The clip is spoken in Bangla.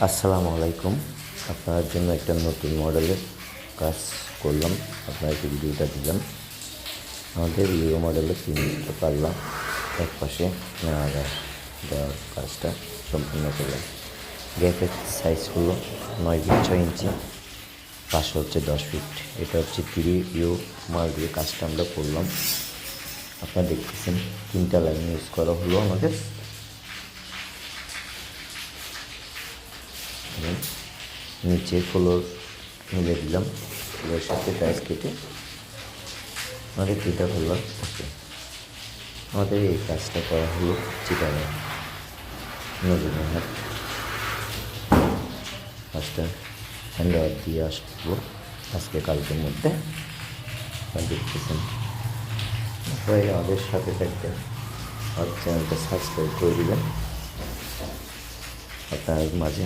আসসালামু আলাইকুম। আপনার জন্য একটা নতুন মডেলের কাজ করলাম, আপনাকে ভিডিওটা দিলাম। আমাদের লিও মডেলের 3 পাল্লা এক পাশে দেওয়ার কাজটা সম্পূর্ণ করলাম। গ্যাপের সাইজ হলো 9 ফিট 6 ইঞ্চি, পাশে হচ্ছে 10 ফিট। এটা হচ্ছে 3U মাল দিয়ে কাজটা আমরা করলাম। আপনারা দেখতেছেন 3টা লাইন ইউজ করা হলো আমাদের। নিচে ফ্লোর মিলে দিলাম, ফ্লোরের সাথে টাইলস কেটে আমাদের 3টা ফ্লোর ওকে। আমাদের এই কাজটা করা হলো চিটাগাং নদীরহাট। কাজটা হ্যান্ড ওভার দিয়ে আসবো আজকে কালকের মধ্যে। আপনারা দেখতেছেন, সবাই আমাদের সাথে থাকবেন আর চ্যানেলটা সাবস্ক্রাইব করে দেবেন। আপনার মাঝে